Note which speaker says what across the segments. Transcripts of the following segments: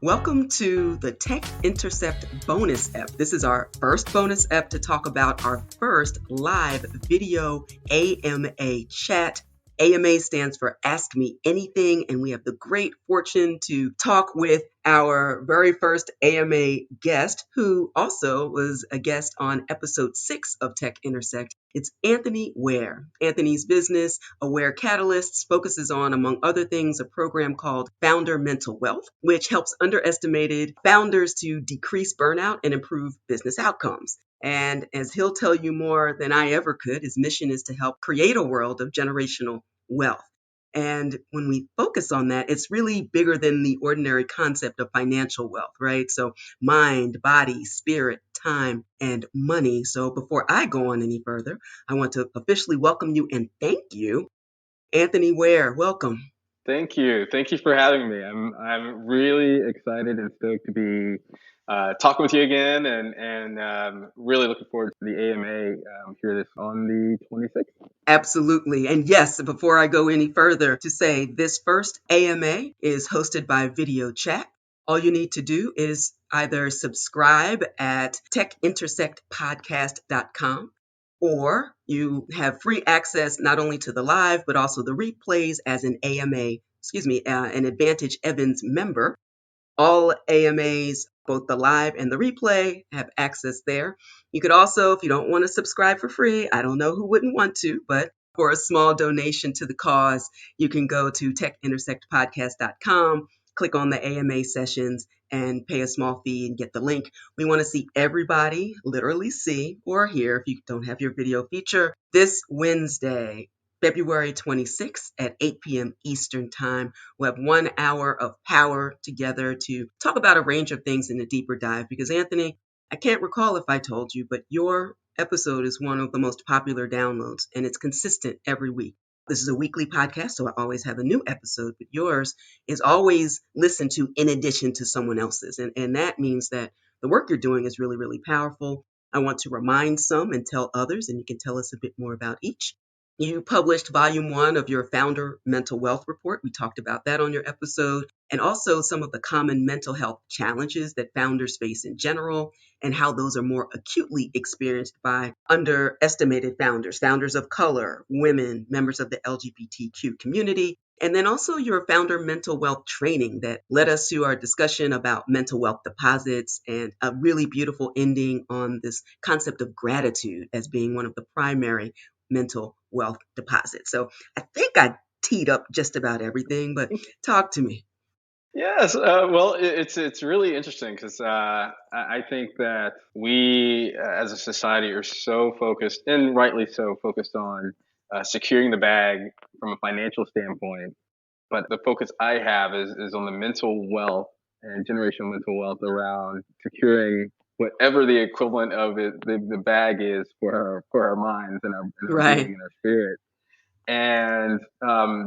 Speaker 1: Welcome to the Tech Intersect bonus ep. This is our first bonus ep to talk about our first live video AMA chat. AMA stands for Ask Me Anything, and we have the great fortune to talk with our very first AMA guest, who also was a guest on episode 6 of Tech Intersect. It's Anthony Ware. Anthony's business, Ware Catalysts, focuses on, among other things, a program called Founder Mental Wealth, which helps underestimated founders to decrease burnout and improve business outcomes. And as he'll tell you more than I ever could, his mission is to help create a world of generational wealth. And when we focus on that, it's really bigger than the ordinary concept of financial wealth, right? So mind, body, spirit, time, and money. So before I go on any further, I want to officially welcome you and thank you, Anthony Ware. Welcome.
Speaker 2: Thank you. Thank you for having me. I'm really excited and stoked to be talking with you again, and really looking forward to the AMA here this on the 26th.
Speaker 1: Absolutely. And yes, before I go any further, to say this first AMA is hosted by video chat. All you need to do is either subscribe at techintersectpodcast.com, or you have free access not only to the live, but also the replays as an an Advantage Evans member. All AMAs, both the live and the replay, have access there. You could also, if you don't want to subscribe for free, I don't know who wouldn't want to, but for a small donation to the cause, you can go to techintersectpodcast.com, click on the AMA sessions, and pay a small fee and get the link. We want to see everybody literally see or hear, if you don't have your video feature, this Wednesday, February 26th at 8 p.m. Eastern Time. We'll have 1 hour of power together to talk about a range of things in a deeper dive. Because, Anthony, I can't recall if I told you, but your episode is one of the most popular downloads, and it's consistent every week. This is a weekly podcast, so I always have a new episode, but yours is always listened to in addition to someone else's. And that means that the work you're doing is really, really powerful. I want to remind some and tell others, and you can tell us a bit more about each. You published volume 1 of your Founder Mental Wealth Report. We talked about that on your episode, and also some of the common mental health challenges that founders face in general, and how those are more acutely experienced by underestimated founders, founders of color, women, members of the LGBTQ community, and then also your Founder Mental Wealth training that led us to our discussion about mental wealth deposits, and a really beautiful ending on this concept of gratitude as being one of the primary mental wealth deposit. So I think I teed up just about everything, but talk to me.
Speaker 2: Yes, well, it's really interesting because I think that we as a society are so focused, and rightly so, focused on securing the bag from a financial standpoint. But the focus I have is on the mental wealth and generational mental wealth around securing whatever the equivalent of it, the bag is for our minds and our
Speaker 1: Right.
Speaker 2: being and our spirit. And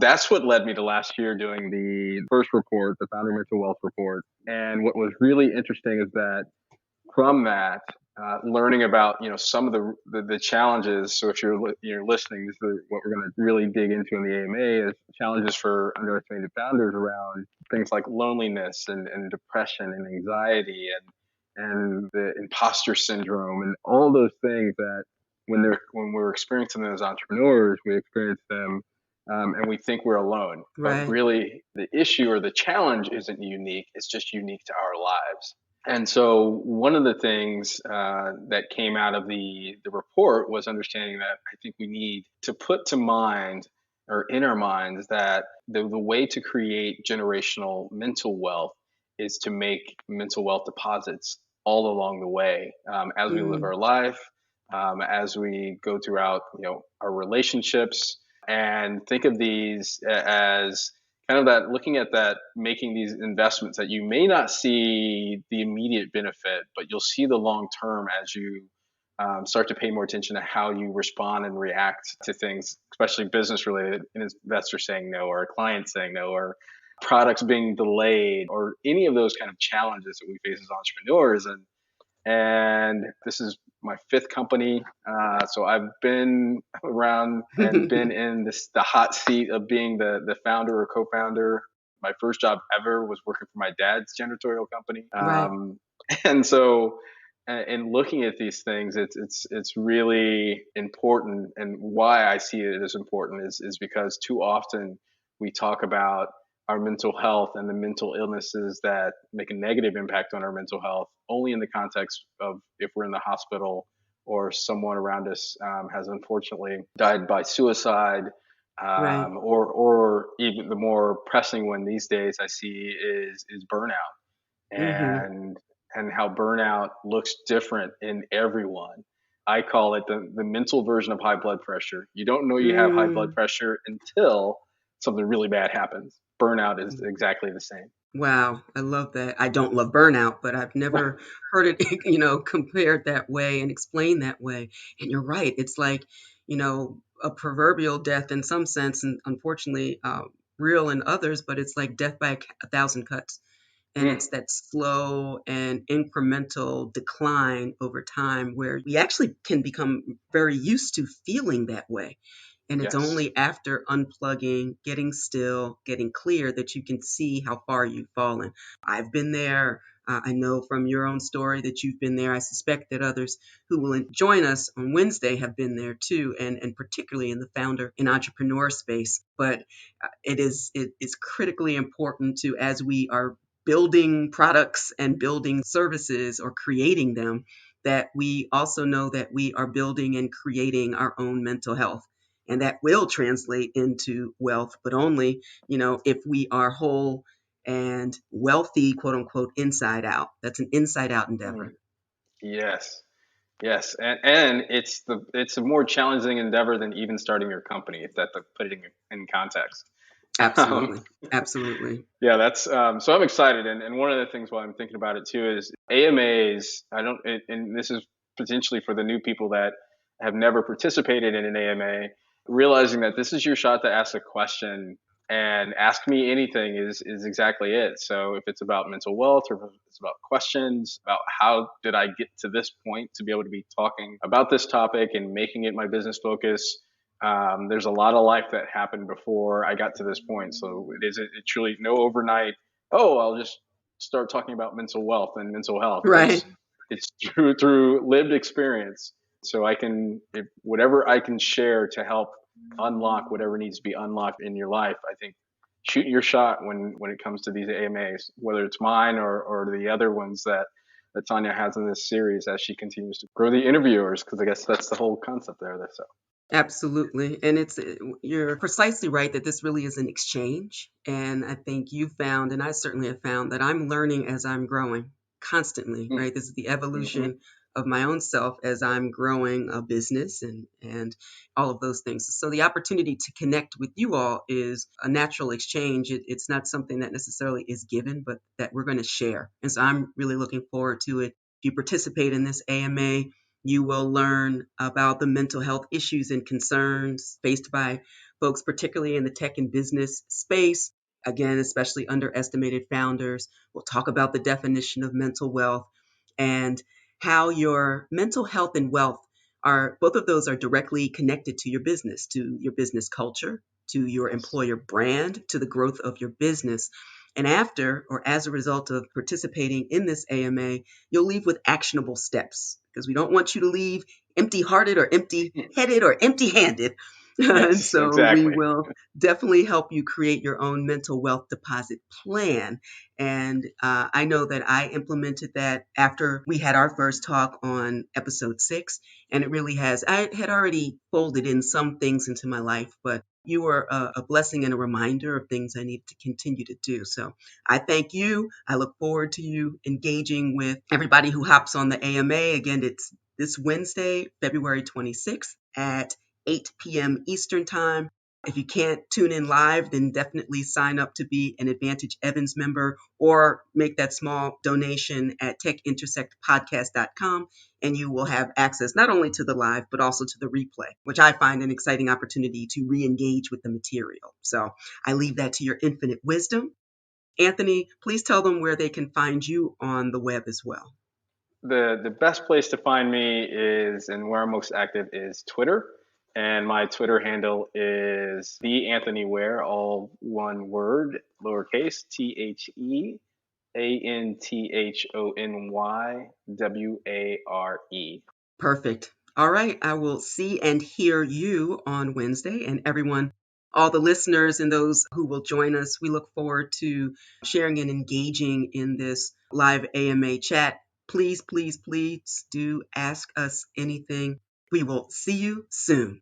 Speaker 2: that's what led me to last year doing the first report, the Founder Mental Wealth Report. And what was really interesting is that from that, learning about some of the challenges. So if you're listening, this is what we're going to really dig into in the AMA is challenges for underestimated founders around things like loneliness and depression and anxiety and the imposter syndrome and all those things that when we're experiencing them as entrepreneurs, we experience them and we think we're alone.
Speaker 1: Right.
Speaker 2: But really, the issue or the challenge isn't unique. It's just unique to our lives. And so one of the things that came out of the report was understanding that I think we need to put to mind or in our minds that the way to create generational mental wealth is to make mental wealth deposits all along the way as we live our life, as we go throughout our relationships, and think of these as kind of that, looking at that, making these investments that you may not see the immediate benefit, but you'll see the long term as you start to pay more attention to how you respond and react to things, especially business related, an investor saying no, or a client saying no, or products being delayed, or any of those kind of challenges that we face as entrepreneurs. And this is my 5th company. So I've been around and been in the hot seat of being the founder or co-founder my first job ever was working for my dad's janitorial company.
Speaker 1: Right.
Speaker 2: And so, in looking at these things, it's really important. And why I see it as important is because too often we talk about our mental health and the mental illnesses that make a negative impact on our mental health only in the context of if we're in the hospital or someone around us has unfortunately died by suicide,
Speaker 1: Right.
Speaker 2: or even the more pressing one these days I see is burnout,
Speaker 1: Mm-hmm.
Speaker 2: and how burnout looks different in everyone. I call it the mental version of high blood pressure. You don't know you have high blood
Speaker 1: Mm.
Speaker 2: pressure until something really bad happens. Burnout is exactly the same.
Speaker 1: Wow, I love that. I don't love burnout, but I've never heard it, compared that way and explained that way. And you're right. It's like, a proverbial death in some sense, and unfortunately, real in others, but it's like death by a thousand cuts. And
Speaker 2: Mm,
Speaker 1: it's that slow and incremental decline over time where we actually can become very used to feeling that way. And it's
Speaker 2: yes.
Speaker 1: only after unplugging, getting still, getting clear that you can see how far you've fallen. I've been there. I know from your own story that you've been there. I suspect that others who will join us on Wednesday have been there too, and particularly in the founder and entrepreneur space. But it is critically important to, as we are building products and building services or creating them, that we also know that we are building and creating our own mental health. And that will translate into wealth, but only, if we are whole and wealthy, quote unquote, inside out. That's an inside out
Speaker 2: Mm,
Speaker 1: endeavor.
Speaker 2: yes. Yes, and it's a more challenging endeavor than even starting your company, if that to put it in context. Um,
Speaker 1: Absolutely. Absolutely.
Speaker 2: yeah, that's so I'm excited, and one of the things while I'm thinking about it too is AMAs. I don't, and this is potentially for the new people that have never participated in an AMA, realizing that this is your shot to ask a question, and ask me anything is exactly it. So if it's about mental wealth, or if it's about questions about how did I get to this point to be able to be talking about this topic and making it my business focus, there's a lot of life that happened before I got to this point. So it truly no overnight. Oh, I'll just start talking about mental wealth and mental health.
Speaker 1: Right.
Speaker 2: It's through lived experience. So whatever I can share to help unlock whatever needs to be unlocked in your life. I think shoot your shot when it comes to these AMAs, whether it's mine or the other ones that Tonya has in this series as she continues to grow the interviewers, because I guess that's the whole concept there. So.
Speaker 1: Absolutely. And you're precisely right that this really is an exchange. And I think you found, and I certainly have found, that I'm learning as I'm growing constantly, right? This is the
Speaker 2: Mm-hmm.
Speaker 1: evolution of my own self as I'm growing a business and all of those things. So the opportunity to connect with you all is a natural exchange. It's not something that necessarily is given, but that we're going to share. And so I'm really looking forward to it. If you participate in this AMA, you will learn about the mental health issues and concerns faced by folks, particularly in the tech and business space. Again, especially underestimated founders. We'll talk about the definition of mental wealth and how your mental health and wealth are, both of those are directly connected to your business culture, to your
Speaker 2: Yes.
Speaker 1: employer brand, to the growth of your business. And after or as a result of participating in this AMA, you'll leave with actionable steps because we don't want you to leave empty hearted or empty headed or empty handed. And
Speaker 2: Yes,
Speaker 1: so we
Speaker 2: exactly.
Speaker 1: will definitely help you create your own mental wealth deposit plan. And I know that I implemented that after we had our first talk on episode 6. And it really has, I had already folded in some things into my life, but you were a blessing and a reminder of things I need to continue to do. So I thank you. I look forward to you engaging with everybody who hops on the AMA. Again, it's this Wednesday, February 26th at 8 p.m. Eastern Time. If you can't tune in live, then definitely sign up to be an Advantage Evans member or make that small donation at techintersectpodcast.com, and you will have access not only to the live, but also to the replay, which I find an exciting opportunity to re-engage with the material. So I leave that to your infinite wisdom. Anthony, please tell them where they can find you on the web as well.
Speaker 2: The best place to find me is, and where I'm most active is Twitter. And my Twitter handle is the Anthony Ware, all one word, lowercase, TheAnthonyWare.
Speaker 1: Perfect. All right. I will see and hear you on Wednesday. And everyone, all the listeners and those who will join us, we look forward to sharing and engaging in this live AMA chat. Please, please, please do ask us anything. We will see you soon.